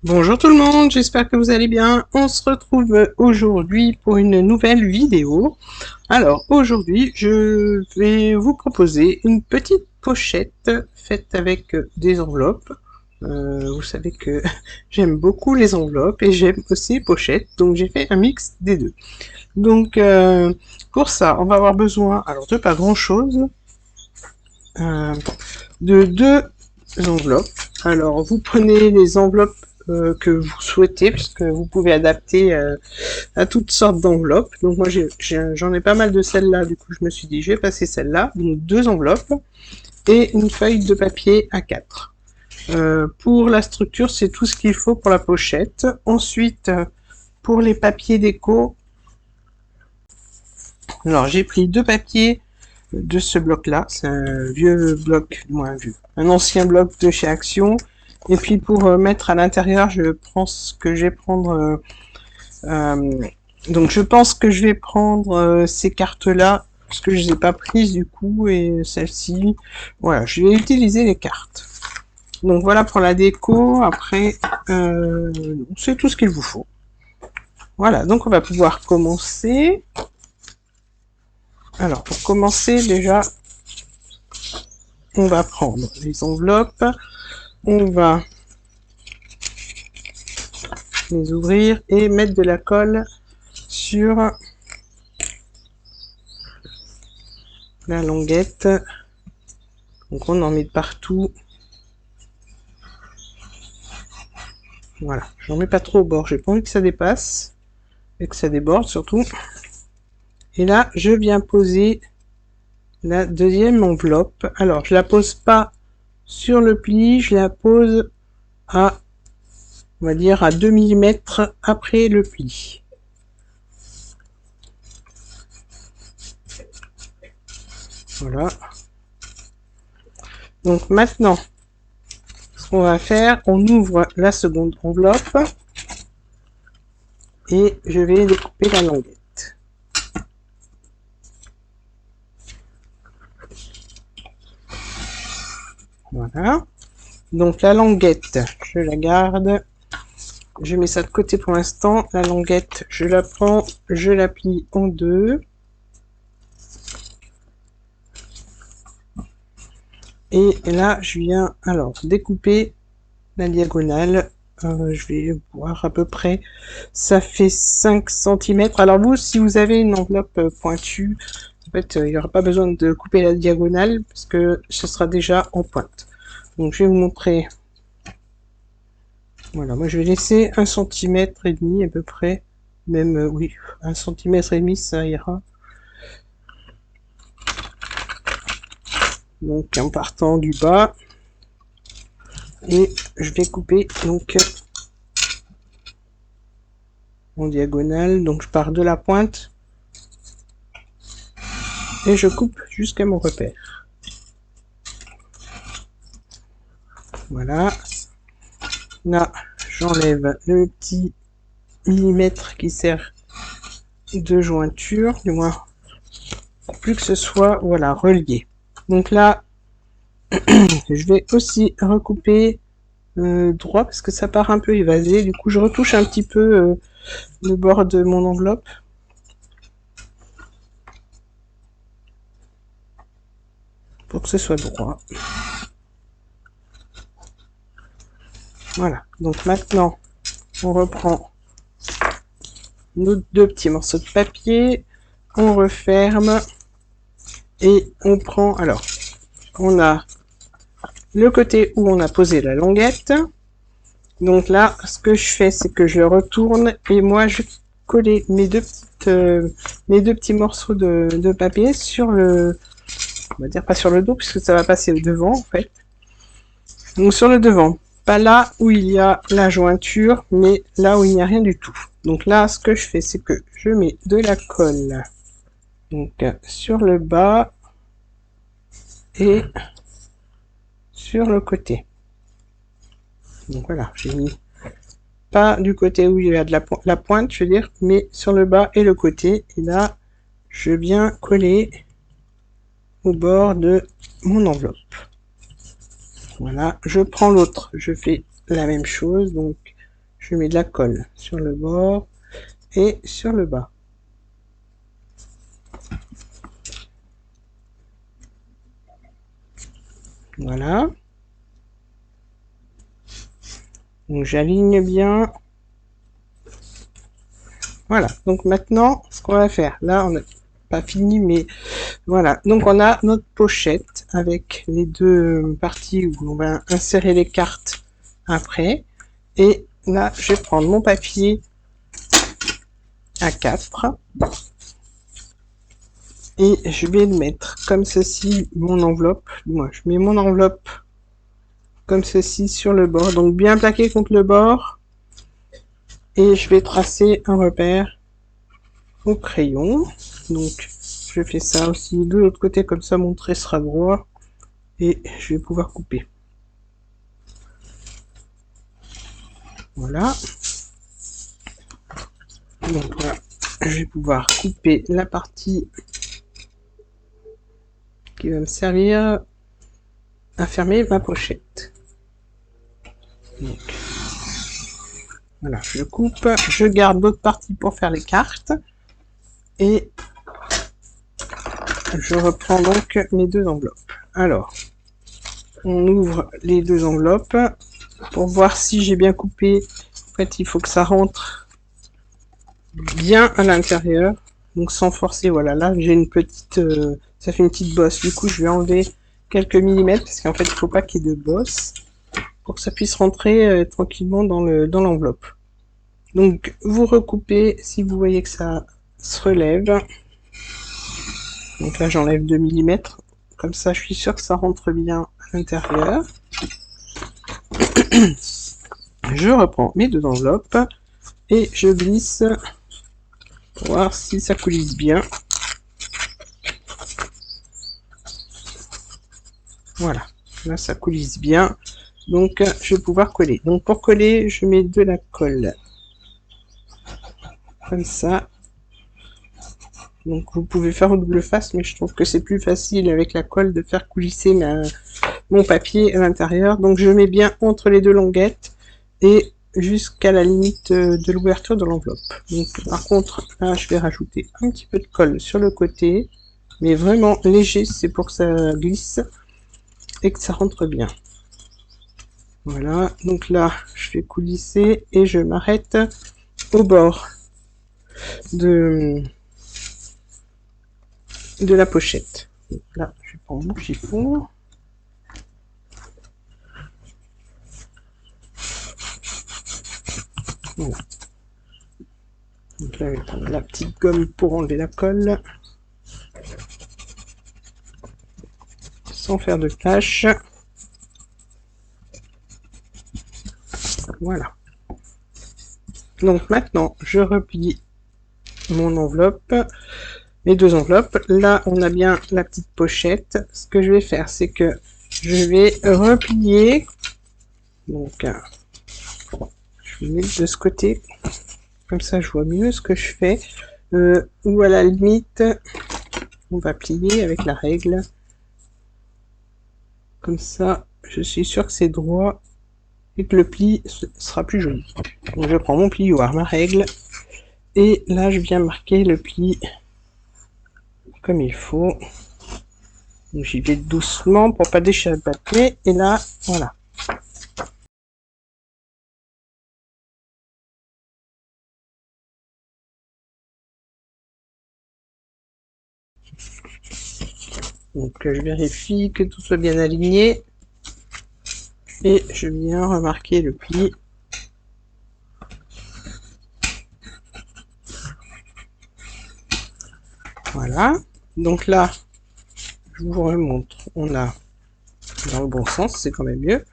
Bonjour tout le monde, j'espère que vous allez bien. On se retrouve aujourd'hui pour une nouvelle vidéo. Alors aujourd'hui, je vais vous proposer une petite pochette faite avec des enveloppes. Vous savez que j'aime beaucoup les enveloppes et j'aime aussi les pochettes, donc j'ai fait un mix des deux. Donc pour ça, on va avoir besoin, alors de pas grand chose, de deux enveloppes. Alors vous prenez les enveloppes que vous souhaitez, puisque vous pouvez adapter à toutes sortes d'enveloppes. Donc moi j'en ai pas mal de celles-là, du coup je me suis dit je vais passer celle-là. Donc deux enveloppes et une feuille de papier A4. Pour la structure, c'est tout ce qu'il faut pour la pochette. Ensuite, pour les papiers déco, alors j'ai pris deux papiers de ce bloc-là. C'est un vieux bloc, moins vieux, un ancien bloc de chez Action. Et puis pour mettre à l'intérieur, je pense que je vais prendre... donc je pense que je vais prendre ces cartes-là, parce que je les ai pas prises du coup, et celle-ci. Voilà, je vais utiliser les cartes. Donc voilà pour la déco. Après, c'est tout ce qu'il vous faut. Voilà, donc on va pouvoir commencer. Alors pour commencer, déjà, on va prendre les enveloppes. On va les ouvrir et mettre de la colle sur la languette. Donc on en met partout. Voilà, j'en mets pas trop au bord, j'ai pas envie que ça dépasse et que ça déborde surtout. Et là, je viens poser la deuxième enveloppe. Alors, je la pose pas sur le pli, je la pose à, on va dire, à 2 mm après le pli. Voilà. Donc maintenant, ce qu'on va faire, on ouvre la seconde enveloppe et je vais découper la languette. Voilà. Donc la languette, je la garde. Je mets ça de côté pour l'instant. La languette, je la prends, je la plie en deux. Et là, je viens alors découper la diagonale. Je vais voir à peu près. Ça fait 5 cm. Alors vous, si vous avez une enveloppe pointue, en fait, il n'y aura pas besoin de couper la diagonale parce que ce sera déjà en pointe. Donc je vais vous montrer. Voilà, moi je vais laisser 1,5 cm à peu près. Même, oui, 1,5 cm, ça ira. Donc en partant du bas. Et je vais couper donc en diagonale. Donc je pars de la pointe. Et je coupe jusqu'à mon repère. Voilà. Là, j'enlève le petit millimètre qui sert de jointure, du moins plus que ce soit voilà relié. Donc là, je vais aussi recouper droit parce que ça part un peu évasé. Du coup, je retouche un petit peu le bord de mon enveloppe. Pour que ce soit droit. Voilà, donc maintenant, on reprend nos deux petits morceaux de papier, on referme, et on prend, alors, on a le côté où on a posé la languette. Donc là, ce que je fais, c'est que je retourne, et moi, je coller mes deux petits morceaux de papier sur le, on va dire pas sur le dos, puisque ça va passer au devant, en fait. Donc sur le devant. Pas là où il y a la jointure, mais là où il n'y a rien du tout. Donc là, ce que je fais, c'est que je mets de la colle donc sur le bas et sur le côté. Donc voilà, j'ai mis pas du côté où il y a de la pointe, je veux dire, mais sur le bas et le côté. Et là, je viens coller au bord de mon enveloppe. Voilà, je prends l'autre, je fais la même chose, donc je mets de la colle sur le bord et sur le bas. Voilà. Donc j'aligne bien. Voilà. Donc maintenant, ce qu'on va faire, là on n'a pas fini, mais voilà. Donc on a notre pochette avec les deux parties où on va insérer les cartes après. Et là, je vais prendre mon papier A4 et je vais le mettre comme ceci, mon enveloppe. Moi, je mets mon enveloppe comme ceci sur le bord, donc bien plaqué contre le bord. Et je vais tracer un repère au crayon. Donc, je fais ça aussi de l'autre côté, comme ça mon trait sera droit. Et je vais pouvoir couper. Voilà. Donc là, je vais pouvoir couper la partie qui va me servir à fermer ma pochette. Donc, voilà, je coupe, je garde l'autre partie pour faire les cartes. Et je reprends donc mes deux enveloppes. Alors, on ouvre les deux enveloppes pour voir si j'ai bien coupé. En fait, il faut que ça rentre bien à l'intérieur, donc sans forcer. Voilà, là j'ai une petite, ça fait une petite bosse. Du coup, je vais enlever quelques millimètres parce qu'en fait, il ne faut pas qu'il y ait de bosse pour que ça puisse rentrer tranquillement dans l'enveloppe. Donc, vous recoupez si vous voyez que ça se relève. Donc là, j'enlève 2 millimètres. Comme ça, je suis sûr que ça rentre bien à l'intérieur. Je reprends mes deux enveloppes et je glisse pour voir si ça coulisse bien. Voilà, là ça coulisse bien. Donc je vais pouvoir coller. Donc pour coller, je mets de la colle. Comme ça. Donc vous pouvez faire au double face, mais je trouve que c'est plus facile avec la colle de faire coulisser mon papier à l'intérieur. Donc je mets bien entre les deux languettes et jusqu'à la limite de l'ouverture de l'enveloppe. Donc par contre, là je vais rajouter un petit peu de colle sur le côté, mais vraiment léger, c'est pour que ça glisse et que ça rentre bien. Voilà, donc là je vais coulisser et je m'arrête au bord de la pochette. Donc là je prends mon chiffon. Voilà. Donc là, je vais prendre la petite gomme pour enlever la colle. Sans faire de tâches. Voilà. Donc maintenant, je replie mon enveloppe. Les deux enveloppes. Là, on a bien la petite pochette. Ce que je vais faire, c'est que je vais replier. Donc, je vais mettre de ce côté. Comme ça, je vois mieux ce que je fais. Ou à la limite, on va plier avec la règle. Comme ça, je suis sûr que c'est droit et que le pli sera plus joli. Donc, je prends mon plioir, ma règle. Et là, je viens marquer le pli comme il faut. Donc, j'y vais doucement pour pas déchirer le papier. Et là, voilà. Donc je vérifie que tout soit bien aligné et je viens remarquer le pli. Voilà, donc là je vous remontre, on a dans le bon sens, c'est quand même mieux.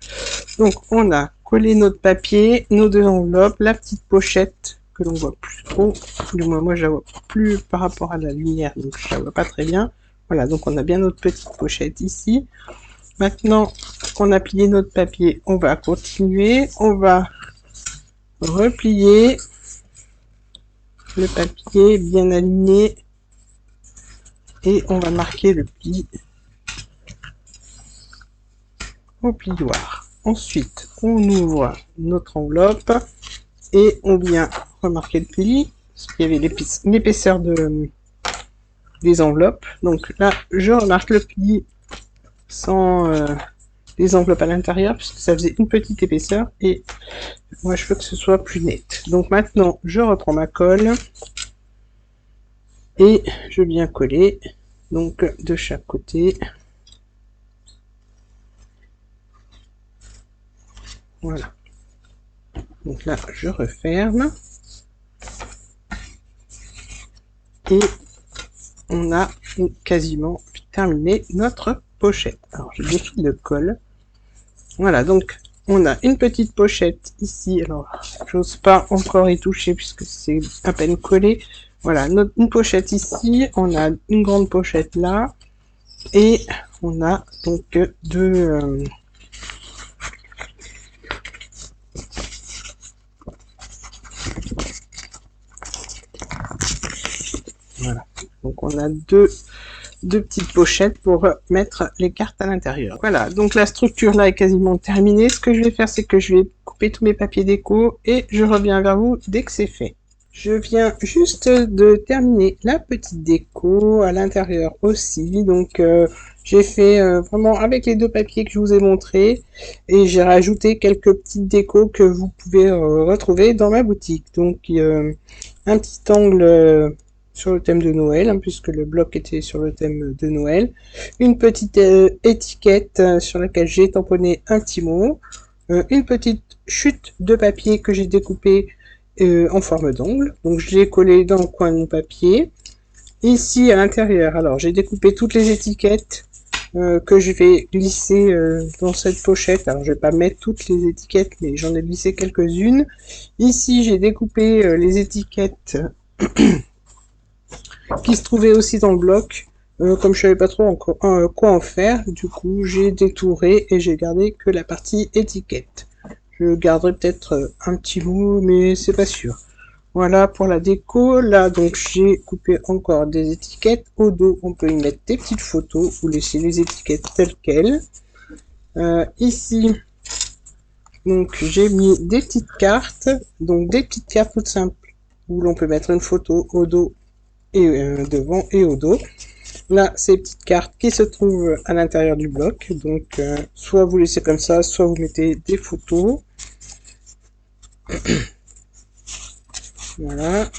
Donc on a collé notre papier, nos deux enveloppes, la petite pochette que l'on voit plus trop, du moins moi je la vois plus par rapport à la lumière, donc je la vois pas très bien. Voilà, donc on a bien notre petite pochette ici. Maintenant qu'on a plié notre papier, on va continuer, on va replier le papier bien aligné et on va marquer le pli au plioir. Ensuite, on ouvre notre enveloppe Et on vient remarquer le pli, parce qu'il y avait l'épaisseur des enveloppes. Donc là, je remarque le pli sans les enveloppes à l'intérieur, puisque ça faisait une petite épaisseur, et moi je veux que ce soit plus net. Donc maintenant, je reprends ma colle, et je viens coller, donc de chaque côté. Voilà. Donc là, je referme. Et on a quasiment terminé notre pochette. Alors, je défile le col. Voilà, donc on a une petite pochette ici. Alors, j'ose pas encore y toucher puisque c'est à peine collé. Voilà, une pochette ici. On a une grande pochette là. Et on a donc deux... Voilà, donc on a deux petites pochettes pour mettre les cartes à l'intérieur. Voilà, donc la structure là est quasiment terminée. Ce que je vais faire, c'est que je vais couper tous mes papiers déco et je reviens vers vous dès que c'est fait. Je viens juste de terminer la petite déco à l'intérieur aussi. Donc j'ai fait vraiment avec les deux papiers que je vous ai montré et j'ai rajouté quelques petites décos que vous pouvez retrouver dans ma boutique. Donc un petit angle sur le thème de Noël, hein, puisque le bloc était sur le thème de Noël. Une petite étiquette sur laquelle j'ai tamponné un petit mot. Une petite chute de papier que j'ai découpée en forme d'ongle. Donc je l'ai collé dans le coin de mon papier. Ici à l'intérieur, alors j'ai découpé toutes les étiquettes que je vais glisser dans cette pochette. Alors je vais pas mettre toutes les étiquettes, mais j'en ai glissé quelques-unes. Ici j'ai découpé les étiquettes qui se trouvait aussi dans le bloc. Comme je savais pas trop encore quoi en faire, du coup j'ai détouré et j'ai gardé que la partie étiquette. Je garderai peut-être un petit mot, mais c'est pas sûr. Voilà pour la déco. Là donc j'ai coupé encore des étiquettes. Au dos on peut y mettre des petites photos ou laisser les étiquettes telles quelles. Ici donc j'ai mis des petites cartes, donc des petites cartes toutes simples où l'on peut mettre une photo au dos et devant et au dos. Là, ces petites cartes qui se trouvent à l'intérieur du bloc. Donc, soit vous laissez comme ça, soit vous mettez des photos. Voilà.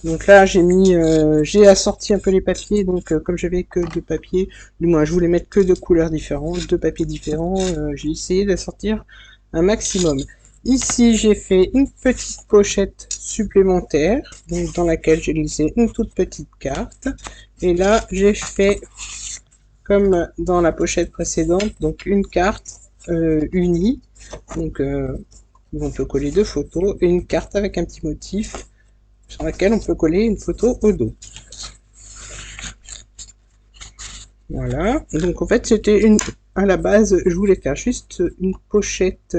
Donc là, j'ai assorti un peu les papiers. Donc, comme j'avais que deux papiers, du moins, je voulais mettre que deux couleurs différentes, deux papiers différents. J'ai essayé d'assortir un maximum. Ici, j'ai fait une petite pochette supplémentaire, donc dans laquelle j'ai glissé une toute petite carte. Et là, j'ai fait, comme dans la pochette précédente, donc une carte unie, donc où on peut coller deux photos, et une carte avec un petit motif, sur laquelle on peut coller une photo au dos. Voilà, donc en fait, c'était à la base, je voulais faire juste une pochette...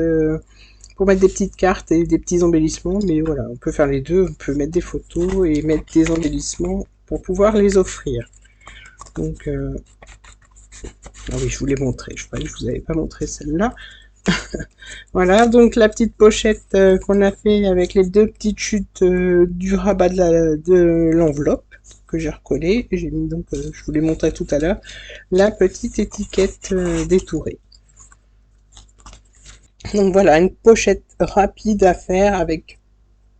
pour mettre des petites cartes et des petits embellissements, mais voilà, on peut faire les deux, on peut mettre des photos et mettre des embellissements pour pouvoir les offrir. Donc, ah oui, je vous l'ai montré, je crois que je vous avais pas montré celle-là. Voilà, donc la petite pochette qu'on a fait avec les deux petites chutes du rabat de l'enveloppe que j'ai recollé, et j'ai mis donc, je vous l'ai montré tout à l'heure, la petite étiquette détourée. Donc voilà, une pochette rapide à faire avec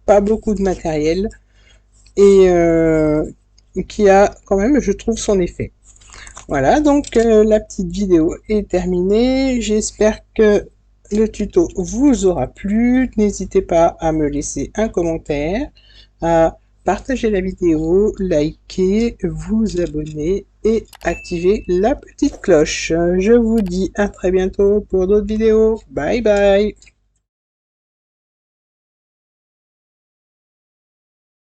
pas beaucoup de matériel et qui a quand même, je trouve, son effet. Voilà, donc la petite vidéo est terminée. J'espère que le tuto vous aura plu. N'hésitez pas à me laisser un commentaire, à partager la vidéo, liker, vous abonner et activer la petite cloche. Je vous dis à très bientôt pour d'autres vidéos. Bye bye!